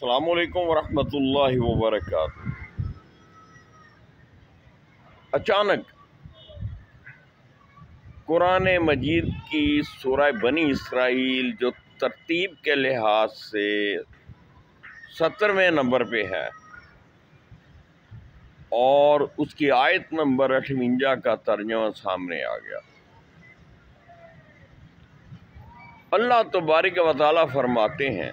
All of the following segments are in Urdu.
السلام علیکم ورحمۃ اللہ وبرکاتہ۔ اچانک قرآن مجید کی سورہ بنی اسرائیل جو ترتیب کے لحاظ سے 70ویں نمبر پہ ہے اور اس کی آیت نمبر 58 کا ترجمہ سامنے آ گیا۔ اللہ تبارک و تعالیٰ فرماتے ہیں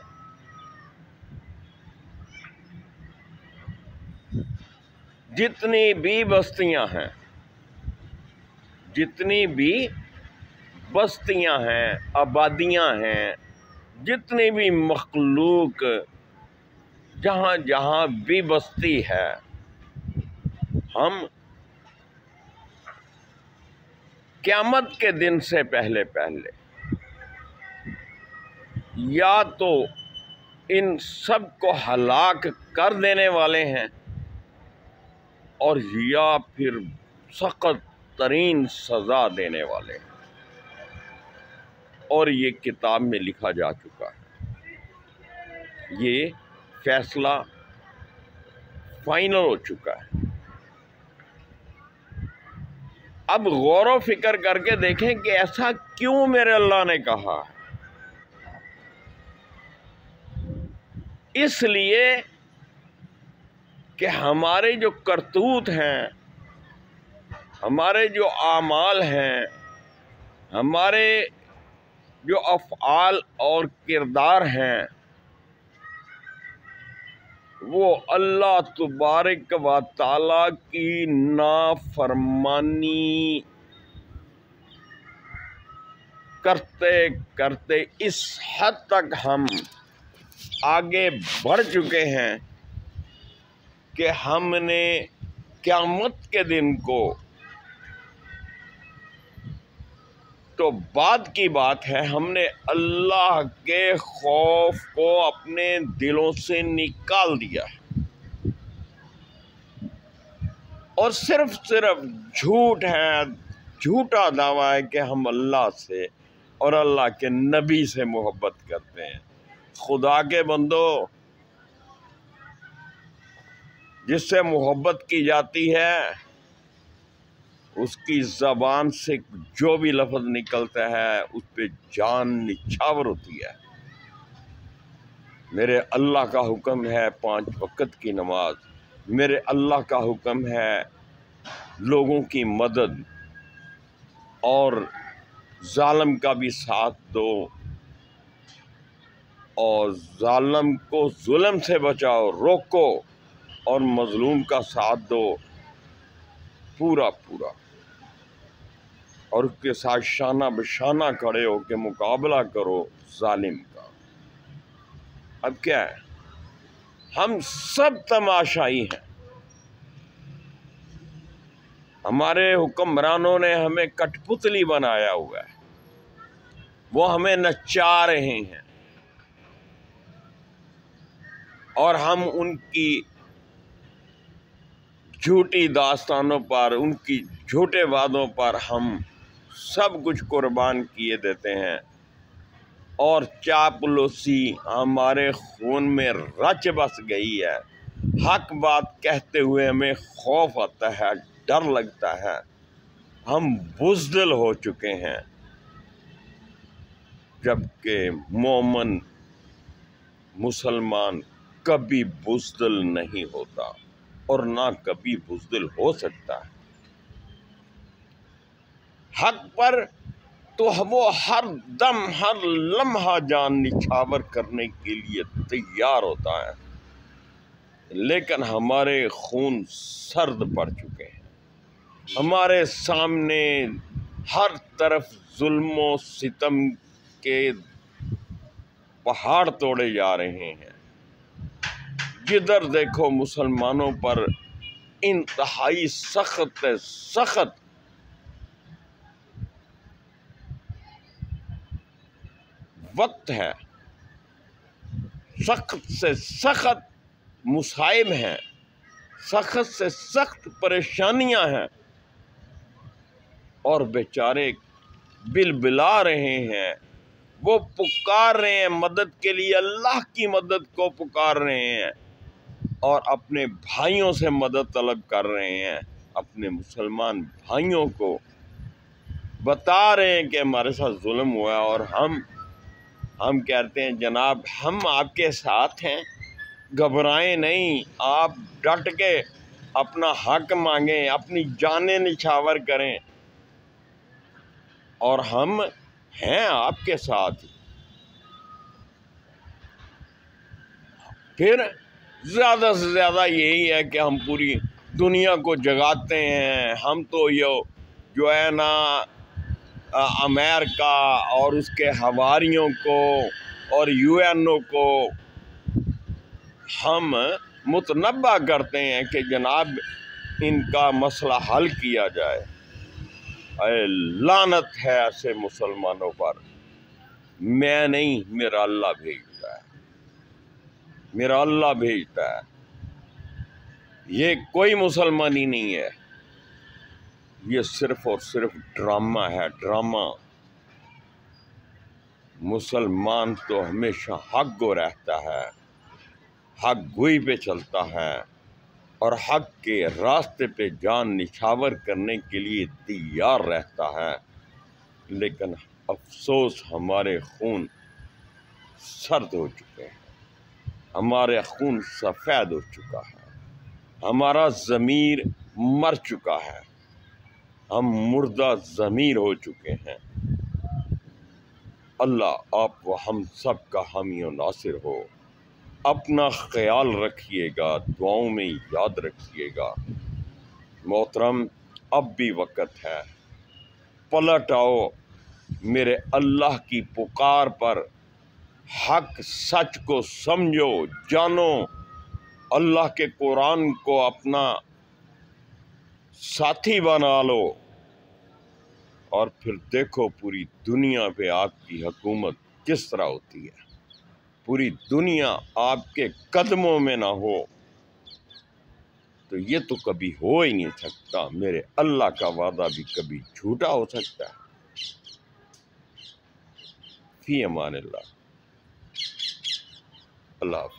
جتنی بھی بستیاں ہیں، جتنی بھی بستیاں ہیں، آبادیاں ہیں، جتنی بھی مخلوق جہاں جہاں بھی بستی ہے، ہم قیامت کے دن سے پہلے یا تو ان سب کو ہلاک کر دینے والے ہیں اور یا پھر سخت ترین سزا دینے والے ہیں، اور یہ کتاب میں لکھا جا چکا ہے، یہ فیصلہ فائنل ہو چکا ہے۔ اب غور و فکر کر کے دیکھیں کہ ایسا کیوں میرے اللہ نے کہا ہے۔ اس لیے کہ ہمارے جو کرتوت ہیں، ہمارے جو اعمال ہیں، ہمارے جو افعال اور کردار ہیں، وہ اللہ تبارک و تعالیٰ کی نافرمانی کرتے کرتے اس حد تک ہم آگے بڑھ چکے ہیں کہ ہم نے قیامت کے دن کو تو بعد کی بات ہے، ہم نے اللہ کے خوف کو اپنے دلوں سے نکال دیا ہے، اور صرف جھوٹ ہے، جھوٹا دعویٰ ہے کہ ہم اللہ سے اور اللہ کے نبی سے محبت کرتے ہیں۔ خدا کے بندو، جس سے محبت کی جاتی ہے اس کی زبان سے جو بھی لفظ نکلتا ہے اس پہ جان نچھاور ہوتی ہے۔ میرے اللہ کا حکم ہے 5 وقت کی نماز، میرے اللہ کا حکم ہے لوگوں کی مدد اور ظالم کا بھی ساتھ دو، اور ظالم کو ظلم سے بچاؤ، روکو، اور مظلوم کا ساتھ دو پورا، اور اس کے ساتھ شانہ بشانہ کھڑے ہو کے مقابلہ کرو ظالم کا۔ اب کیا ہے، ہم سب تماشائی ہیں، ہمارے حکمرانوں نے ہمیں کٹ پتلی بنایا ہوا ہے، وہ ہمیں نچا رہے ہیں، اور ہم ان کی جھوٹی داستانوں پر، ان کی جھوٹے وعدوں پر ہم سب کچھ قربان کیے دیتے ہیں، اور چاپلوسی ہمارے خون میں رچ بس گئی ہے۔ حق بات کہتے ہوئے ہمیں خوف آتا ہے، ڈر لگتا ہے، ہم بزدل ہو چکے ہیں، جبکہ مومن مسلمان کبھی بزدل نہیں ہوتا اور نہ کبھی بزدل ہو سکتا ہے۔ حق پر تو وہ ہر دم، ہر لمحہ جان نچھاور کرنے کے لیے تیار ہوتا ہے، لیکن ہمارے خون سرد پڑ چکے ہیں، ہمارے سامنے ہر طرف ظلم و ستم کے پہاڑ توڑے جا رہے ہیں، جدھر دیکھو مسلمانوں پر انتہائی سخت وقت ہے، سخت سے سخت مصائب ہیں، سخت سے سخت پریشانیاں ہیں، اور بیچارے بلبلا رہے ہیں وہ پکار رہے ہیں مدد کے لیے، اللہ کی مدد کو پکار رہے ہیں اور اپنے بھائیوں سے مدد طلب کر رہے ہیں، اپنے مسلمان بھائیوں کو بتا رہے ہیں کہ ہمارے ساتھ ظلم ہوا ہے، اور ہم کہتے ہیں جناب ہم آپ کے ساتھ ہیں، گھبرائیں نہیں، آپ ڈٹ کے اپنا حق مانگیں، اپنی جانیں نچھاور کریں، اور ہم ہیں آپ کے ساتھ۔ پھر زیادہ سے زیادہ یہی ہے کہ ہم پوری دنیا کو جگاتے ہیں، ہم تو یہ جو ہے نا امریکہ اور اس کے حواریوں کو اور UN کو ہم متنبع کرتے ہیں کہ جناب ان کا مسئلہ حل کیا جائے۔ اے لعنت ہے ایسے مسلمانوں پر، میں نہیں، میرا اللہ بھیجتا ہے، میرا اللہ بھیجتا ہے، یہ کوئی مسلمانی نہیں ہے، یہ صرف اور صرف ڈرامہ ہے، ڈرامہ۔ مسلمان تو ہمیشہ حق گو رہتا ہے، حق گوئی پہ چلتا ہے اور حق کے راستے پہ جان نچھاور کرنے کے لیے تیار رہتا ہے، لیکن افسوس ہمارے خون سرد ہو چکے ہیں، ہمارے خون سفید ہو چکا ہے، ہمارا ضمیر مر چکا ہے، ہم مردہ ضمیر ہو چکے ہیں۔ اللہ آپ و ہم سب کا حامی و ناصر ہو۔ اپنا خیال رکھیے گا، دعاؤں میں یاد رکھیے گا۔ محترم اب بھی وقت ہے، پلٹ آؤ، میرے اللہ کی پکار پر حق سچ کو سمجھو، جانو، اللہ کے قرآن کو اپنا ساتھی بنا لو، اور پھر دیکھو پوری دنیا پہ آپ کی حکومت کس طرح ہوتی ہے۔ پوری دنیا آپ کے قدموں میں نہ ہو تو یہ تو کبھی ہو ہی نہیں سکتا۔ میرے اللہ کا وعدہ بھی کبھی جھوٹا ہو سکتا ہے۔ فی امان اللہ، اللہ حافظ۔